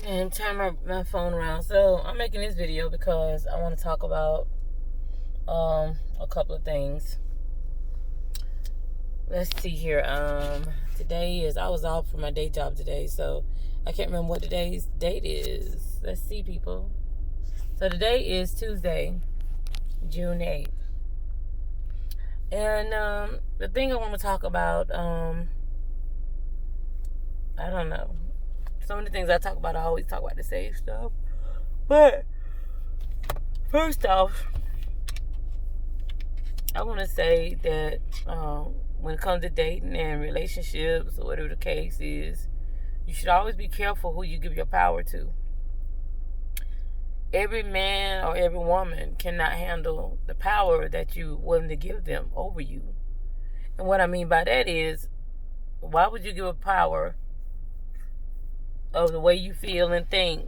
And turn my phone around. So I'm making this video because I want to talk about a couple of things. Let's see here. Today is, I was off for my day job today, so I can't remember what today's date is. Let's see, people. So today is Tuesday, June 8th. And the thing I want to talk about, I don't know. Some of the things I talk about, I always talk about the same stuff. But first off, I want to say that when it comes to dating and relationships or whatever the case is, you should always be careful who you give your power to. Every man or every woman cannot handle the power that you're willing to give them over you. And what I mean by that is, why would you give a power of the way you feel and think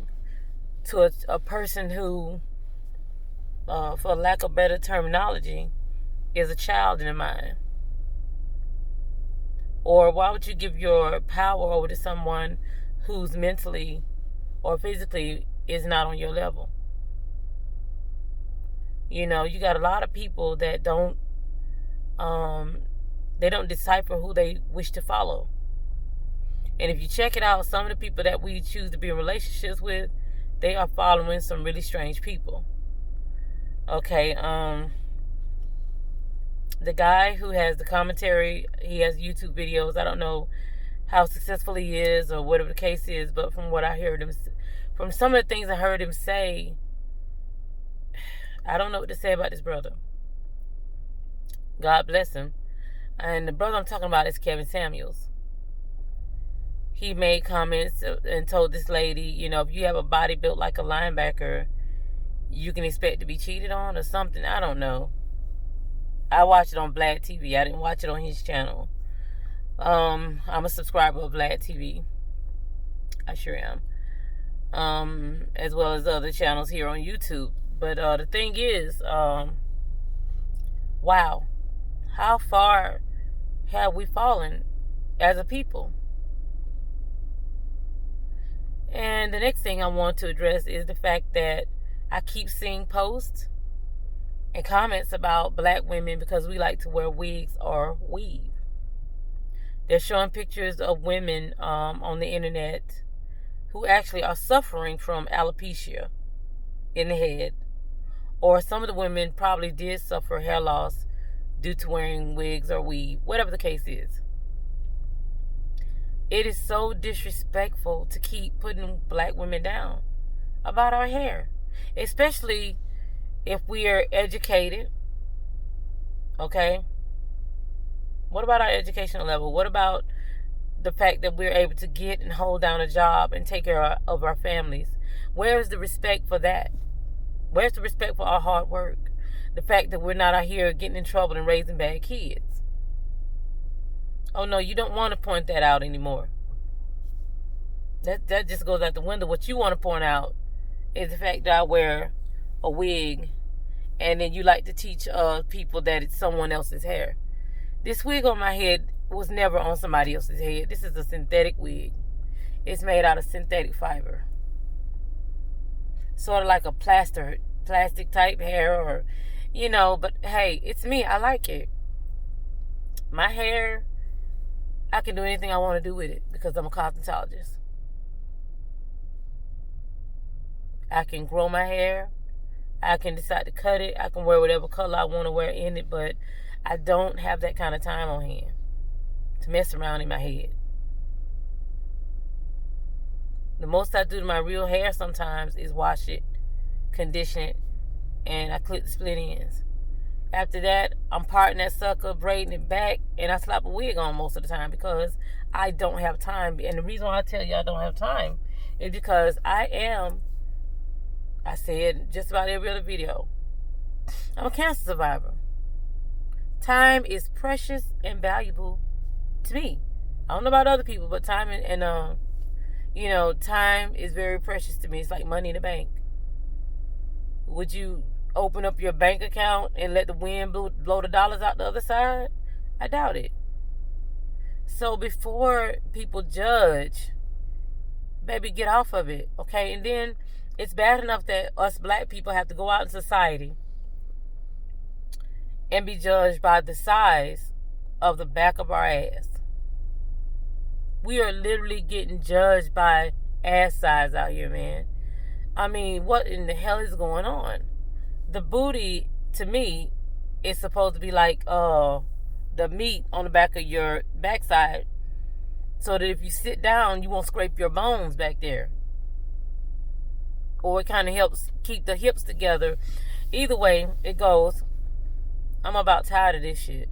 to a person who, for lack of better terminology, is a child in your mind? Or why would you give your power over to someone who's mentally or physically is not on your level? You know, you got a lot of people that don't decipher who they wish to follow. And if you check it out, some of the people that we choose to be in relationships with, they are following some really strange people. Okay, the guy who has the commentary, he has YouTube videos. I don't know how successful he is or whatever the case is, but from what I heard him, from some of the things I heard him say, I don't know what to say about this brother. God bless him. And the brother I'm talking about is Kevin Samuels. He made comments and told this lady, you know, if you have a body built like a linebacker, you can expect to be cheated on or something. I don't know. I watched it on Vlad TV. I didn't watch it on his channel. I'm a subscriber of Vlad TV. I sure am. As well as other channels here on YouTube. But the thing is, wow, how far have we fallen as a people? And the next thing I want to address is the fact that I keep seeing posts and comments about black women because we like to wear wigs or weave. They're showing pictures of women on the internet who actually are suffering from alopecia in the head. Or some of the women probably did suffer hair loss due to wearing wigs or weave, whatever the case is. It is so disrespectful to keep putting black women down about our hair, especially if we are educated. Okay? What about our educational level? What about the fact that we're able to get and hold down a job and take care of our families? Where is the respect for that? Where's the respect for our hard work? The fact that we're not out here getting in trouble and raising bad kids. Oh no, you don't want to point that out anymore. That just goes out the window. What you want to point out is the fact that I wear a wig and then you like to teach people that it's someone else's hair. This wig on my head was never on somebody else's head. This is a synthetic wig. It's made out of synthetic fiber. Sort of like a plastic type hair, or, you know, but hey, it's me. I like it. My hair, I can do anything I want to do with it because I'm a cosmetologist. I can grow my hair. I can decide to cut it. I can wear whatever color I want to wear in it, but I don't have that kind of time on hand to mess around in my head. The most I do to my real hair sometimes is wash it, condition it, and I clip the split ends. After that, I'm parting that sucker, braiding it back, and I slap a wig on most of the time because I don't have time. And the reason why I tell you I don't have time is because I say it just about every other video, I'm a cancer survivor. Time is precious and valuable to me. I don't know about other people, but time and time is very precious to me. It's like money in the bank. Would you open up your bank account and let the wind blow the dollars out the other side? I doubt it. So before people judge baby, get off of it, okay? And then it's bad enough that us black people have to go out in society and be judged by the size of the back of our ass. We are literally getting judged by ass size out here, man. I mean, what in the hell is going on? The booty, to me, is supposed to be like the meat on the back of your backside, so that if you sit down, you won't scrape your bones back there. Or it kind of helps keep the hips together. Either way it goes, I'm about tired of this shit.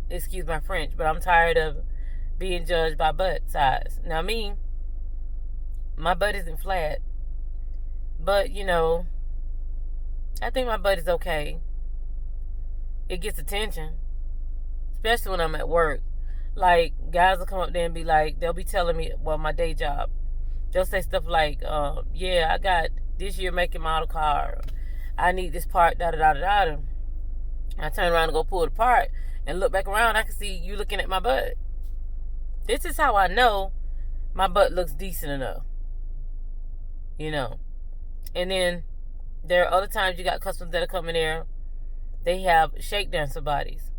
Excuse my French, but I'm tired of being judged by butt size. Now me, my butt isn't flat, but you know, I think my butt is okay. It gets attention, especially when I'm at work. Like, guys will come up there and be like, they'll be telling me, well, my day job, they'll say stuff like, yeah, I got this year making model car. I need this part, da-da-da-da-da. I turn around and go pull the part and look back around. I can see you looking at my butt. This is how I know my butt looks decent enough. You know. And then there are other times you got customers that are coming there. They have shake dancer bodies.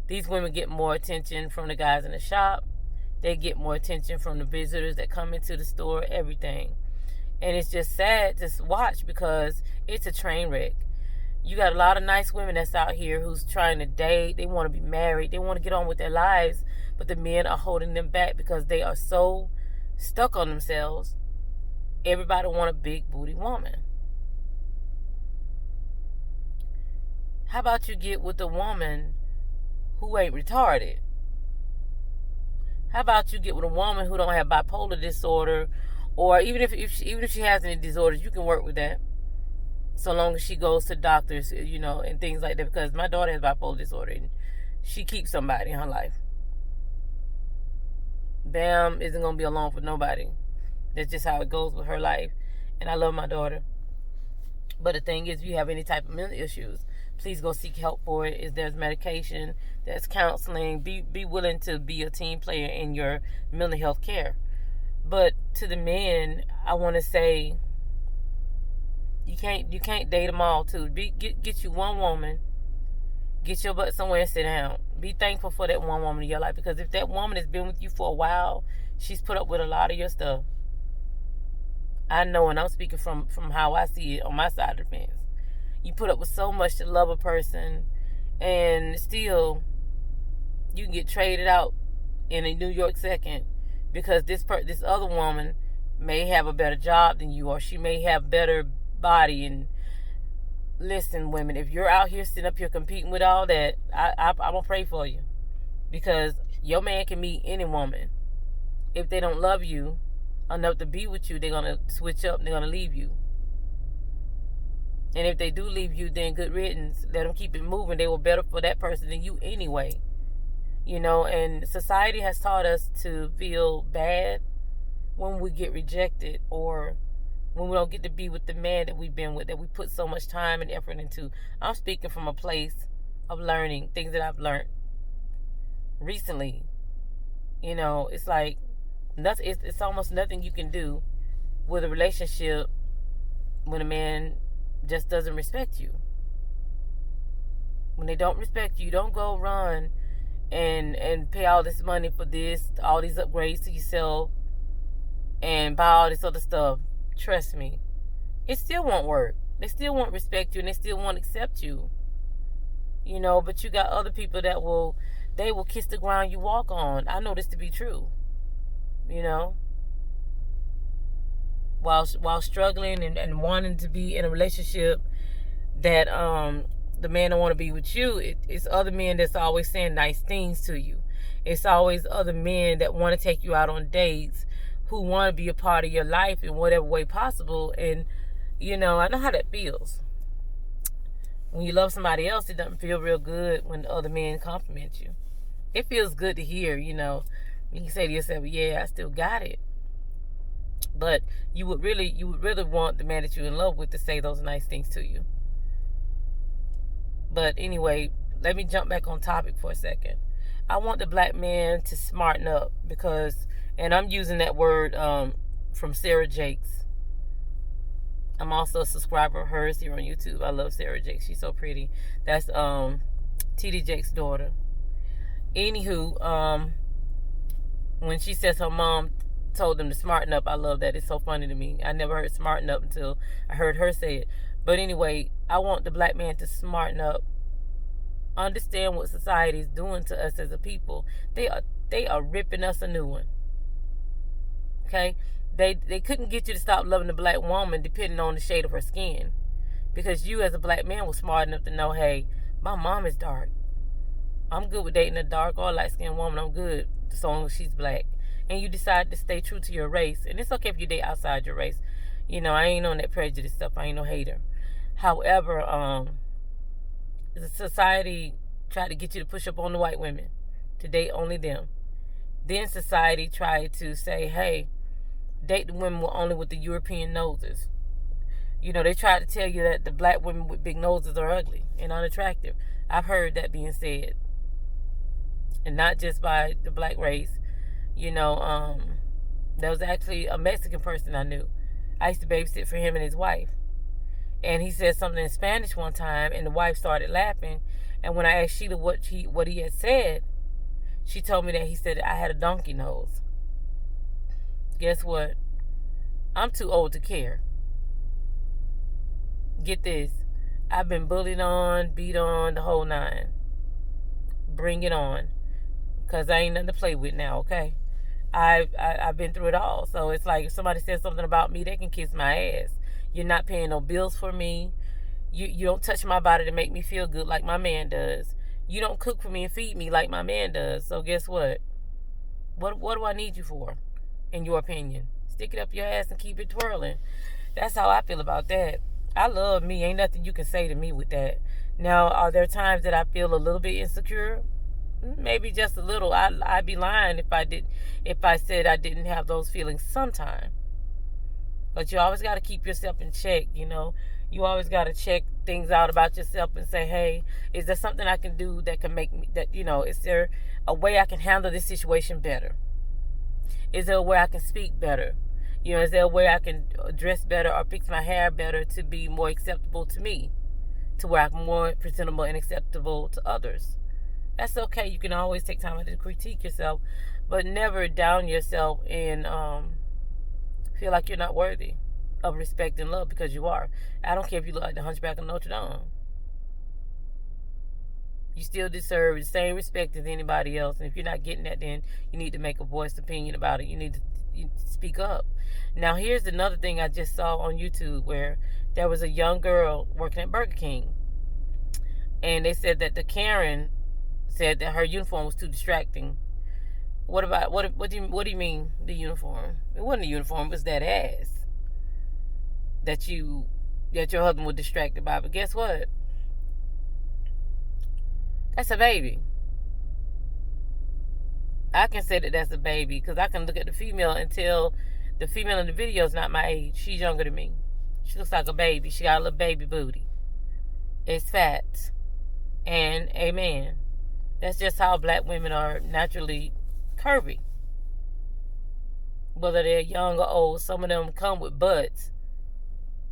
These women get more attention from the guys in the shop. They get more attention from the visitors that come into the store, everything. And it's just sad to watch because it's a train wreck. You got a lot of nice women that's out here who's trying to date. They want to be married. They want to get on with their lives. But the men are holding them back because they are so stuck on themselves. Everybody want a big booty woman. How about you get with a woman who ain't retarded? How about you get with a woman who don't have bipolar disorder, or even if she has any disorders, you can work with that, so long as she goes to doctors, you know, and things like that. Because my daughter has bipolar disorder, and she keeps somebody in her life. Bam isn't gonna be alone for nobody. That's just how it goes with her life, and I love my daughter. But the thing is, if you have any type of mental issues, please go seek help for it. There's medication, there's counseling. Be willing to be a team player in your mental health care. But to the men, I want to say, you can't date them all too. Get you one woman, get your butt somewhere and sit down. Be thankful for that one woman in your life, because if that woman has been with you for a while, she's put up with a lot of your stuff. I know, and I'm speaking from how I see it on my side of the fence. You put up with so much to love a person, and still you can get traded out in a New York second because this other woman may have a better job than you, or she may have better body. And listen, women, if you're out here sitting up here competing with all that, I'm gonna pray for you, because your man can meet any woman. If they don't love you enough to be with you, they're gonna switch up and they're gonna leave you. And if they do leave you, then good riddance. Let them keep it moving. They were better for that person than you anyway. You know, and society has taught us to feel bad when we get rejected, or when we don't get to be with the man that we've been with, that we put so much time and effort into. I'm speaking from a place of learning, things that I've learned recently. You know, it's like, it's almost nothing you can do with a relationship when a man just doesn't respect you. When they don't respect you, don't go run and pay all this money for this, all these upgrades to yourself, and buy all this other stuff. Trust me, it still won't work. They still won't respect you, and they still won't accept you. You know, but you got other people that will kiss the ground you walk on. I know this to be true. You know, while struggling and wanting to be in a relationship that the man don't want to be with you, it's other men that's always saying nice things to you. It's always other men that want to take you out on dates, who want to be a part of your life in whatever way possible. And you know, I know how that feels. When you love somebody else, it doesn't feel real good when other men compliment you. It feels good to hear, you know. You can say to yourself, yeah, I still got it. But you would really want the man that you're in love with to say those nice things to you. But anyway, let me jump back on topic for a second. I want the black man to smarten up, because And I'm using that word from Sarah Jakes. I'm also a subscriber of hers here on YouTube. I love Sarah Jakes. She's so pretty. That's T.D. Jakes' daughter. Anywho, when she says her mom told them to smarten up, I love that. It's so funny to me. I never heard smarten up until I heard her say it. But anyway, I want the black man to smarten up, understand what society is doing to us as a people. They are ripping us a new one. Okay? They couldn't get you to stop loving the black woman depending on the shade of her skin. Because you as a black man was smart enough to know, hey, my mom is dark. I'm good with dating a dark or light-skinned woman. I'm good as long as she's black. And you decide to stay true to your race. And it's okay if you date outside your race. You know, I ain't on that prejudice stuff. I ain't no hater. However, the society tried to get you to push up on the white women to date only them. Then society tried to say, hey, date the women only with the European noses. You know, they tried to tell you that the black women with big noses are ugly and unattractive. I've heard that being said. And not just by the black race. You know, there was actually a Mexican person I knew. I used to babysit for him and his wife. And he said something in Spanish one time, and the wife started laughing. And when I asked Sheila what he had said, she told me that he said I had a donkey nose. Guess what? I'm too old to care. Get this. I've been bullied on, beat on, the whole nine. Bring it on. Because I ain't nothing to play with now, okay? I've been through it all. So it's like if somebody says something about me, they can kiss my ass. You're not paying no bills for me. You don't touch my body to make me feel good like my man does. You don't cook for me and feed me like my man does. So guess what? What do I need you for, in your opinion? Stick it up your ass and keep it twirling. That's how I feel about that. I love me. Ain't nothing you can say to me with that. Now, are there times that I feel a little bit insecure? Maybe just a little. I'd be lying if I said I didn't have those feelings sometime. But you always got to keep yourself in check, you know. You always got to check things out about yourself and say, hey, is there something I can do that can make me, that, you know, is there a way I can handle this situation better? Is there a way I can speak better? You know, is there a way I can dress better or fix my hair better to be more acceptable to me? To where I'm more presentable and acceptable to others. That's okay. You can always take time to critique yourself, but never down yourself and feel like you're not worthy of respect and love, because you are. I don't care if you look like the Hunchback of Notre Dame. You still deserve the same respect as anybody else. And if you're not getting that, then you need to make a voiced opinion about it. You need to speak up. Now, here's another thing I just saw on YouTube where there was a young girl working at Burger King. And they said that the Karen said that her uniform was too distracting. What do you mean the uniform? It wasn't a uniform, it was that ass that your husband was distracted by. But guess what? That's a baby. I can say that that's a baby because I can look at the female and tell the female in the video is not my age. She's younger than me. She looks like a baby. She got a little baby booty. It's fat. And amen. That's just how black women are naturally curvy. Whether they're young or old, some of them come with butts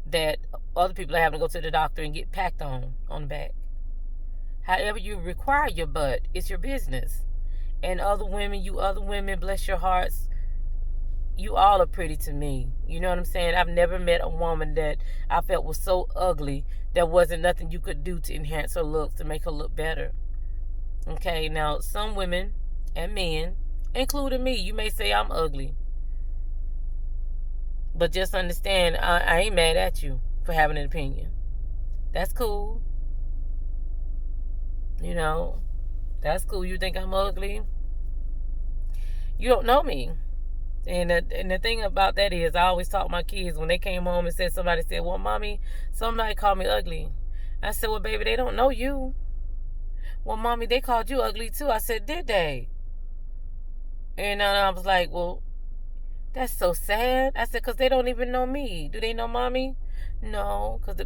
that other people are having to go to the doctor and get packed on the back. However you require your butt, it's your business. And you other women, bless your hearts, you all are pretty to me. You know what I'm saying? I've never met a woman that I felt was so ugly there wasn't nothing you could do to enhance her looks, to make her look better. Okay, now some women and men, including me, you may say I'm ugly. But just understand, I ain't mad at you for having an opinion. That's cool. You know, that's cool. You think I'm ugly? You don't know me. And the thing about that is, I always taught my kids when they came home and somebody said, well, mommy, somebody called me ugly. I said, well, baby, they don't know you. Well, mommy, they called you ugly too. I said, did they? And I was like, well, that's so sad. I said, because they don't even know me. Do they know mommy? No, because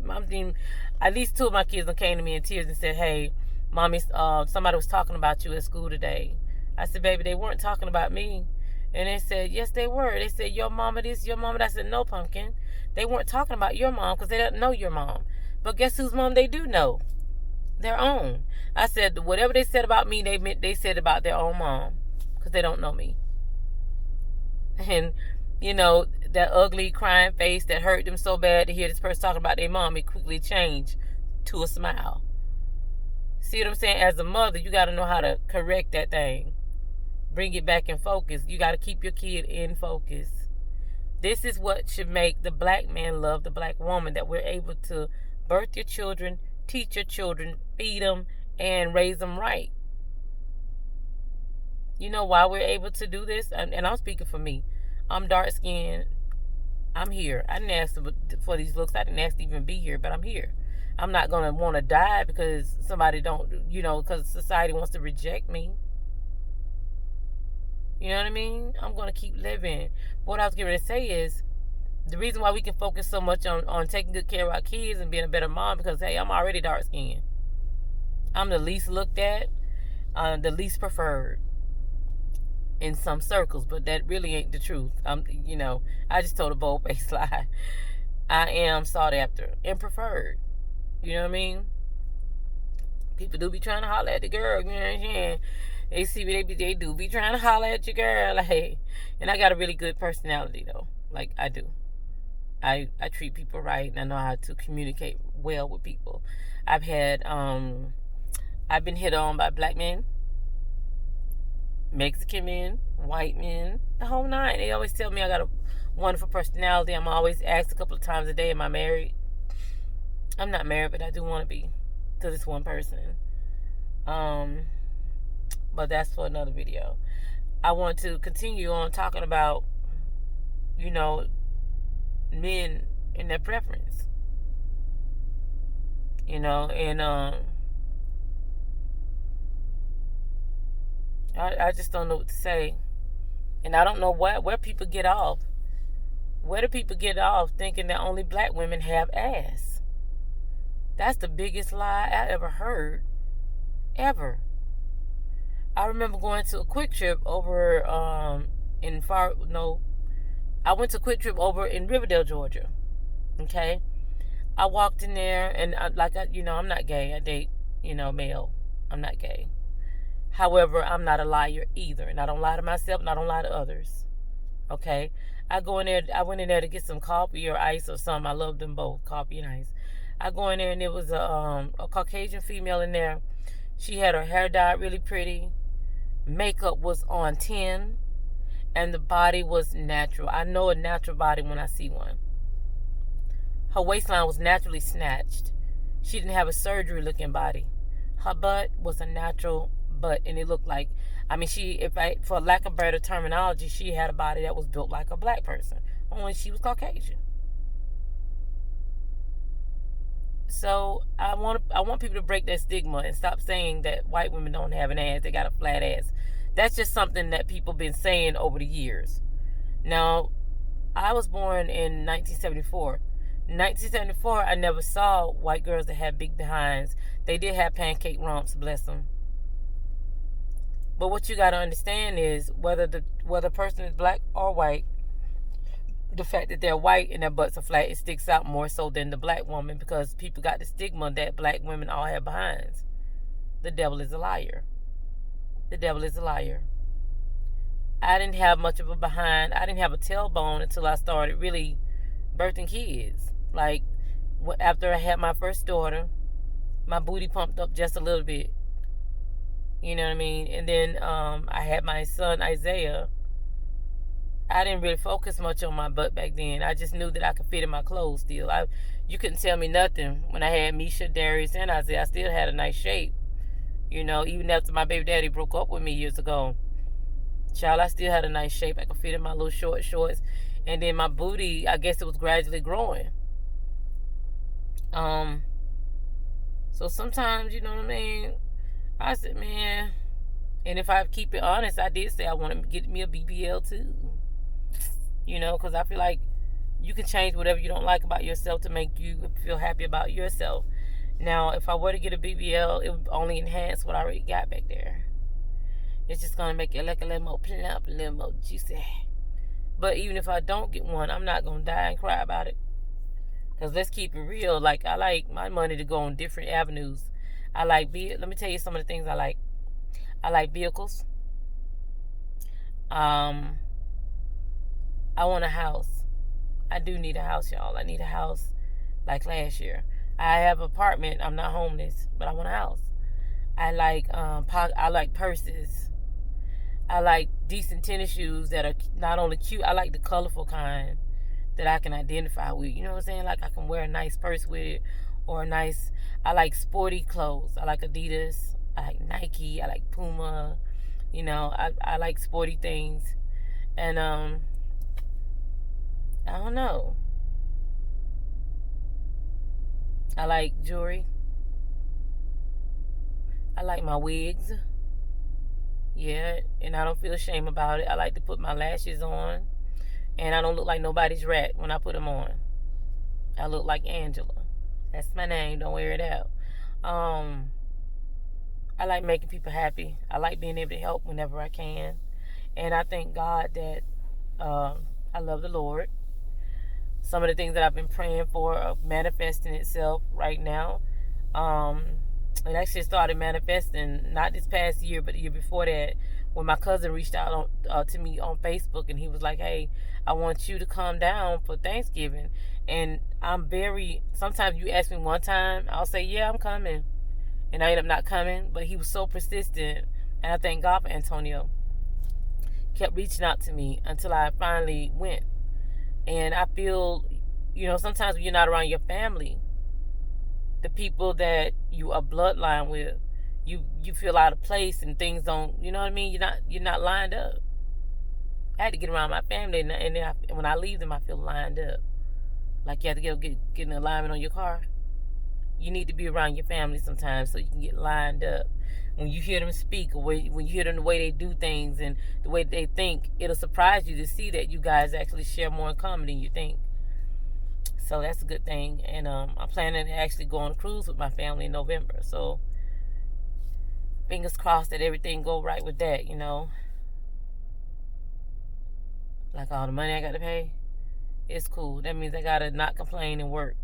at least two of my kids came to me in tears and said, hey, mommy, somebody was talking about you at school today. I said, baby, they weren't talking about me. And they said, yes, they were. They said, your mama this, your mama that. I said, no, Pumpkin. They weren't talking about your mom because they don't know your mom. But guess whose mom they do know? Their own. I said, whatever they said about me, they said about their own mom because they don't know me. And, you know, that ugly crying face that hurt them so bad to hear this person talking about their mom, it quickly changed to a smile. See what I'm saying? As a mother, you got to know how to correct that thing. Bring it back in focus. You got to keep your kid in focus. This is what should make the black man love the black woman, that we're able to birth your children, teach your children, feed them, and raise them right. You know why we're able to do this? And I'm speaking for me. I'm dark skinned. I'm here. I didn't ask for these looks. I didn't ask to even be here, but I'm here. I'm not going to want to die because somebody don't, because society wants to reject me. You know what I mean? I'm going to keep living. But what I was getting to say is, the reason why we can focus so much on taking good care of our kids and being a better mom, because, hey, I'm already dark skinned. I'm the least looked at, the least preferred in some circles, but that really ain't the truth. I just told a bold-faced lie. I am sought after and preferred. You know what I mean? People do be trying to holler at the girl, you know what I'm saying? They see me, they do be trying to holler at your girl, like, and I got a really good personality though. Like, I do. I treat people right, and I know how to communicate well with people. I've been hit on by black men, Mexican men, white men, the whole nine. They always tell me I got a wonderful personality. I'm always asked a couple of times a day, am I married? I'm not married, but I do want to be to this one person. But that's for another video. I want to continue on talking about, men and their preference. And I just don't know what to say. And I don't know where people get off. Where do people get off thinking that only black women have ass? That's the biggest lie I ever heard. Ever. I remember going to a Quick Trip over I went to a Quick Trip over in Riverdale, Georgia. Okay? I walked in there, and I'm not gay. I date, male. I'm not gay. However, I'm not a liar either, and I don't lie to myself, and I don't lie to others. Okay? I went in there to get some coffee or ice or something. I love them both, coffee and ice. I go in there, and there was a Caucasian female in there. She had her hair dyed really pretty. Makeup was on 10. And the body was natural. I know a natural body when I see one. Her waistline was naturally snatched. She didn't have a surgery-looking body. Her butt was a natural butt, and it looked like, for lack of better terminology, she had a body that was built like a black person. Only she was Caucasian. So I want people to break that stigma and stop saying that white women don't have an ass, they got a flat ass. That's just something that people been saying over the years. Now, I was born in 1974. In 1974, I never saw white girls that had big behinds. They did have pancake rumps, bless them. But what you got to understand is whether a person is black or white, the fact that they're white and their butts are flat, it sticks out more so than the black woman, because people got the stigma that black women all have behinds. The devil is a liar. The devil is a liar. I didn't have much of a behind. I didn't have a tailbone until I started really birthing kids. Like, after I had my first daughter, my booty pumped up just a little bit. You know what I mean? And then I had my son, Isaiah. I didn't really focus much on my butt back then. I just knew that I could fit in my clothes still. You couldn't tell me nothing. When I had Misha, Darius, and Isaiah, I still had a nice shape. Even after my baby daddy broke up with me years ago. Child, I still had a nice shape. I could fit in my little short shorts. And then my booty, I guess it was gradually growing. So sometimes, you know what I mean? I said, man, and if I keep it honest, I did say I want to get me a BBL too. Because I feel like you can change whatever you don't like about yourself to make you feel happy about yourself. Now, if I were to get a BBL, it would only enhance what I already got back there. It's just gonna make it look a little more plump, a little more juicy. But even if I don't get one, I'm not gonna die and cry about it. Cause let's keep it real. Like, I like my money to go on different avenues. Let me tell you some of the things I like. I like vehicles. I want a house. I do need a house, y'all. I need a house like last year. I have an apartment. I'm not homeless, but I want a house. I like purses. I like decent tennis shoes that are not only cute. I like the colorful kind that I can identify with. You know what I'm saying? Like, I can wear a nice purse with it, or I like sporty clothes. I like Adidas. I like Nike. I like Puma. You know, I like sporty things. And I don't know. I like jewelry. I like my wigs. Yeah, and I don't feel ashamed about it. I like to put my lashes on, and I don't look like nobody's rat when I put them on. I look like Angela. That's my name. Don't wear it out. I like making people happy. I like being able to help whenever I can. And I thank God that I love the Lord. Some of the things that I've been praying for are manifesting itself right now. It actually started manifesting not this past year, but the year before that, when my cousin reached out to me on Facebook, and he was like, "Hey, I want you to come down for Thanksgiving." And sometimes you ask me one time, I'll say, "Yeah, I'm coming." And I end up not coming, but he was so persistent. And I thank God for Antonio. Kept reaching out to me until I finally went. And I feel, sometimes when you're not around your family, the people that you are bloodline with, you feel out of place and things don't, you know what I mean? You're not lined up. I had to get around my family, and then when I leave them, I feel lined up. Like you have to get an alignment on your car. You need to be around your family sometimes so you can get lined up. When you hear them speak, or when you hear them the way they do things and the way they think, it'll surprise you to see that you guys actually share more in common than you think. So that's a good thing. And I'm planning to actually go on a cruise with my family in November. So fingers crossed that everything go right with that, Like all the money I got to pay, it's cool. That means I got to not complain and work.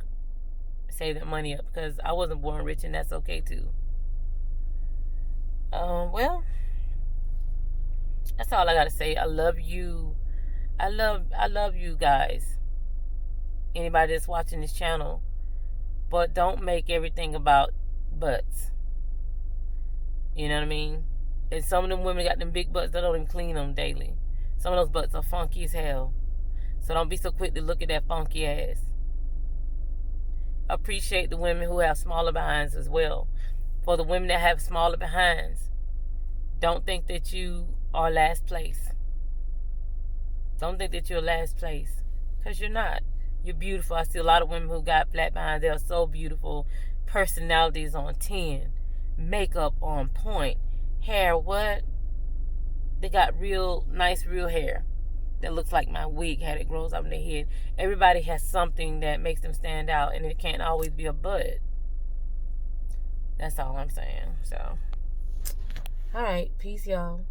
Save that money up, because I wasn't born rich, and that's okay too. Well, that's all I gotta say. I love you. I love you guys. Anybody that's watching this channel, but don't make everything about butts. You know what I mean? And some of them women got them big butts that don't even clean them daily. Some of those butts are funky as hell. So don't be so quick to look at that funky ass. Appreciate the women who have smaller behinds as well. For the women that have smaller behinds, don't think that you are last place. Don't think that you're last place, because you're not. You're beautiful. I see a lot of women who got flat behinds. They are so beautiful. Personalities on 10. Makeup on point. Hair, what? They got real nice, real hair that looks like my wig hair that grows up in their head. Everybody has something that makes them stand out, and it can't always be a butt. That's all I'm saying. So, all right. Peace, y'all.